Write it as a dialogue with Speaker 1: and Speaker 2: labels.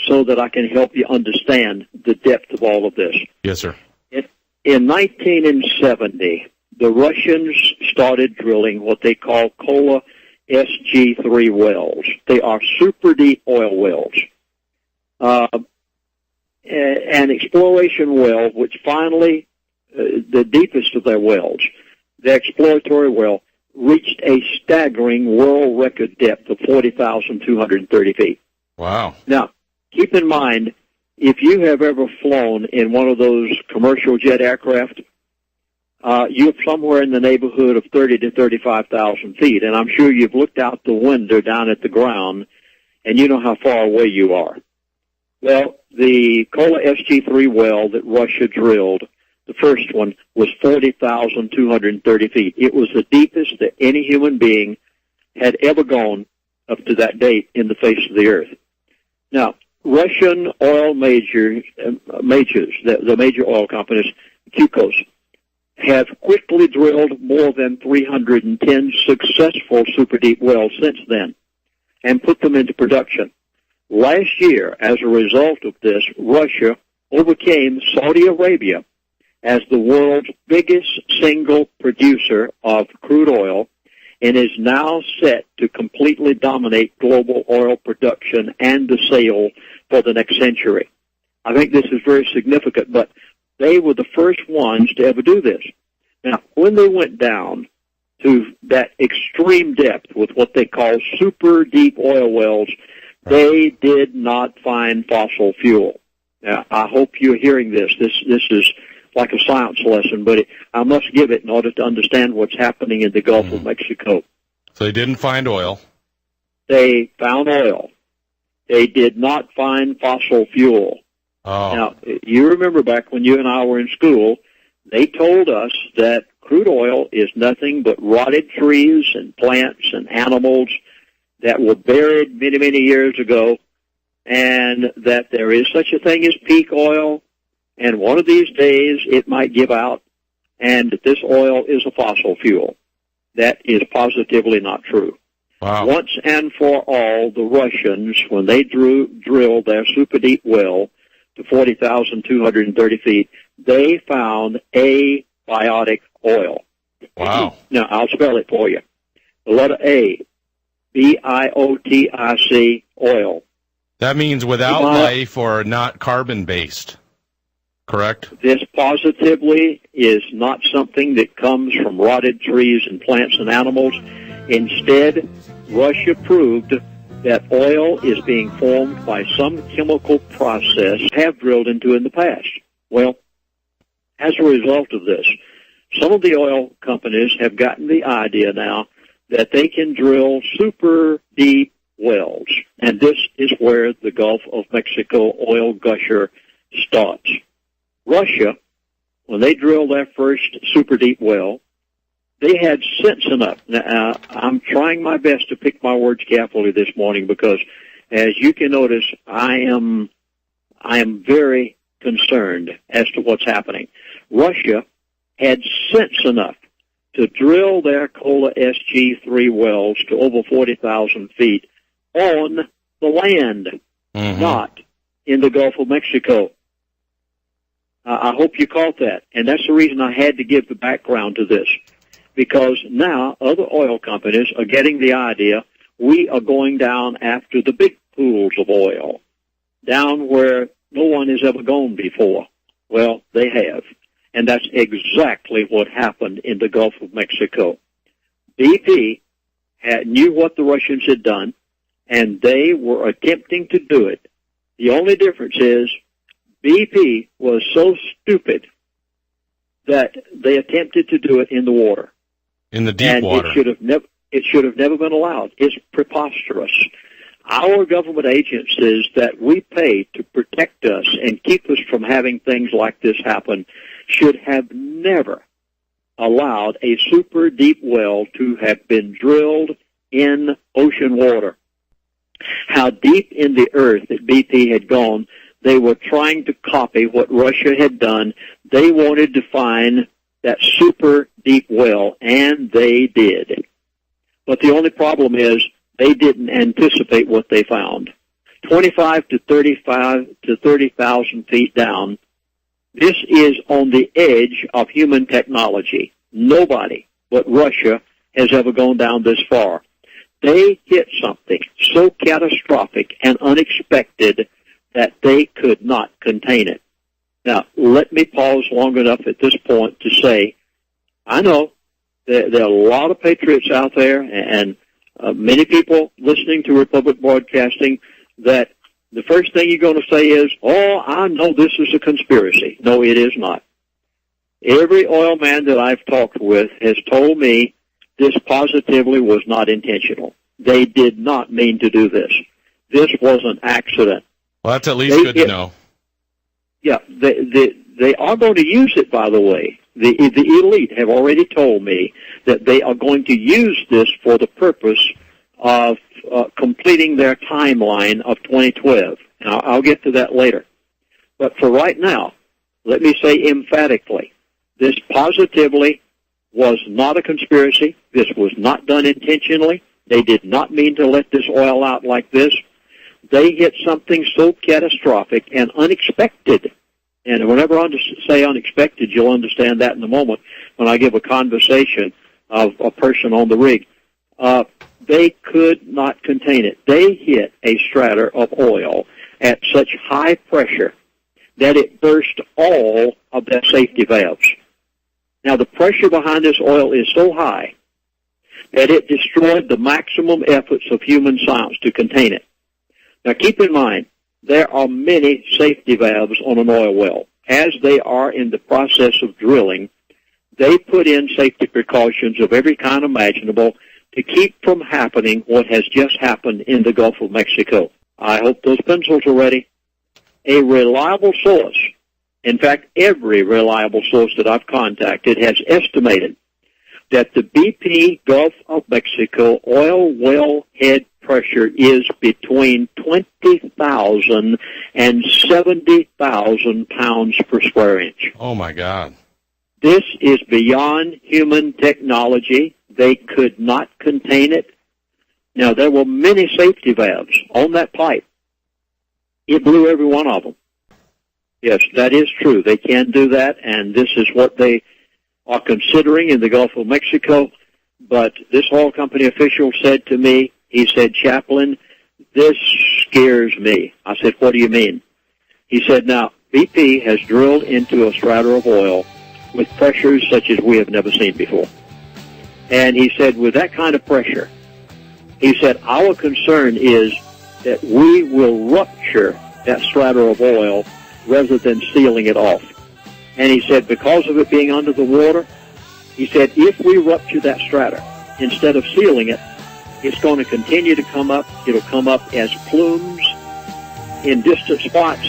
Speaker 1: so that I can help you understand the depth of all of this.
Speaker 2: Yes, sir.
Speaker 1: In 1970, the Russians started drilling what they call Kola SG3 wells. They are super deep oil wells. An exploration well, which finally, the deepest of their wells, the exploratory well, reached a staggering world record depth of 40,230 feet.
Speaker 2: Wow.
Speaker 1: Now, keep in mind, if you have ever flown in one of those commercial jet aircraft, you're somewhere in the neighborhood of 30 to 35,000 feet, and I'm sure you've looked out the window down at the ground, and you know how far away you are. Well, the Kola SG3 well that Russia drilled, the first one, was 40,230 feet. It was the deepest that any human being had ever gone up to that date in the face of the earth. Now, Russian oil majors, the major oil companies, Nukes, have quickly drilled more than 310 successful super deep wells since then and put them into production. Last year, as a result of this, Russia overcame Saudi Arabia as the world's biggest single producer of crude oil and is now set to completely dominate global oil production and the sale for the next century. I think this is very significant, but they were the first ones to ever do this. Now, when they went down to that extreme depth with what they call super deep oil wells, they did not find fossil fuel. Now, I hope you're hearing this. This is like a science lesson, but I must give it in order to understand what's happening in the Gulf of Mexico.
Speaker 2: So they didn't find oil.
Speaker 1: They found oil. They did not find fossil fuel.
Speaker 2: Oh.
Speaker 1: Now, you remember back when you and I were in school, they told us that crude oil is nothing but rotted trees and plants and animals that were buried many, many years ago, and that there is such a thing as peak oil, and one of these days it might give out, and that this oil is a fossil fuel. That is positively not true.
Speaker 2: Wow.
Speaker 1: Once and for all, the Russians, when they drilled their super deep well to 40,230 feet, they found abiotic oil.
Speaker 2: Wow.
Speaker 1: Now, I'll spell it for you. The letter A, B-I-O-T-I-C, oil.
Speaker 2: That means without life or not carbon-based, correct?
Speaker 1: This positively is not something that comes from rotted trees and plants and animals. Instead, Russia proved that oil is being formed by some chemical process have drilled into in the past. Well, as a result of this, some of the oil companies have gotten the idea now that they can drill super deep wells, and this is where the Gulf of Mexico oil gusher starts. Russia, when they drilled their first super deep well, they had sense enough. Now, I'm trying my best to pick my words carefully this morning because, as you can notice, I am very concerned as to what's happening. Russia had sense enough to drill their Kola SG3 wells to over 40,000 feet on the land, not in the Gulf of Mexico. I hope you caught that, and that's the reason I had to give the background to this, because now other oil companies are getting the idea we are going down after the big pools of oil, down where no one has ever gone before. Well, they have. And that's exactly what happened in the Gulf of Mexico. BP knew what the Russians had done, and they were attempting to do it. The only difference is BP was so stupid that they attempted to do it in the water.
Speaker 2: In the deep water.
Speaker 1: It should have never been allowed. It's preposterous. Our government agencies that we pay to protect us and keep us from having things like this happen should have never allowed a super deep well to have been drilled in ocean water. How deep in the earth that BP had gone, they were trying to copy what Russia had done. They wanted to find that super deep well, and they did. But the only problem is they didn't anticipate what they found. 25 to 30,000 feet down. This is on the edge of human technology. Nobody but Russia has ever gone down this far. They hit something so catastrophic and unexpected that they could not contain it. Now, let me pause long enough at this point to say, I know there are a lot of patriots out there and many people listening to Republic Broadcasting that the first thing you're going to say is, oh, I know this is a conspiracy. No, it is not. Every oil man that I've talked with has told me this positively was not intentional. They did not mean to do this. This was an accident.
Speaker 2: Well, that's at least good to know.
Speaker 1: Yeah, they are going to use it, by the way. The elite have already told me that they are going to use this for the purpose of completing their timeline of 2012. And I'll get to that later. But for right now, let me say emphatically, this positively was not a conspiracy. This was not done intentionally. They did not mean to let this oil out like this. They hit something so catastrophic and unexpected. And whenever I say unexpected, you'll understand that in a moment when I give a conversation of a person on the rig. They could not contain it. They hit a strata of oil at such high pressure that it burst all of their safety valves. Now, the pressure behind this oil is so high that it destroyed the maximum efforts of human science to contain it. Now, keep in mind, there are many safety valves on an oil well. As they are in the process of drilling, they put in safety precautions of every kind imaginable to keep from happening what has just happened in the Gulf of Mexico. I hope those pencils are ready. A reliable source, in fact, every reliable source that I've contacted has estimated that the BP Gulf of Mexico oil well head pressure is between 20,000 and 70,000 pounds per square inch.
Speaker 2: Oh, my God.
Speaker 1: This is beyond human technology. They could not contain it. Now, there were many safety valves on that pipe. It blew every one of them. Yes, that is true. They can do that, and this is what they are considering in the Gulf of Mexico. But this oil company official said to me, he said, Chaplain, this scares me. I said, what do you mean? He said, now, BP has drilled into a strata of oil with pressures such as we have never seen before. And he said, with that kind of pressure, he said, our concern is that we will rupture that strata of oil rather than sealing it off. And he said, because of it being under the water, he said, if we rupture that strata, instead of sealing it, it's going to continue to come up. It'll come up as plumes in distant spots,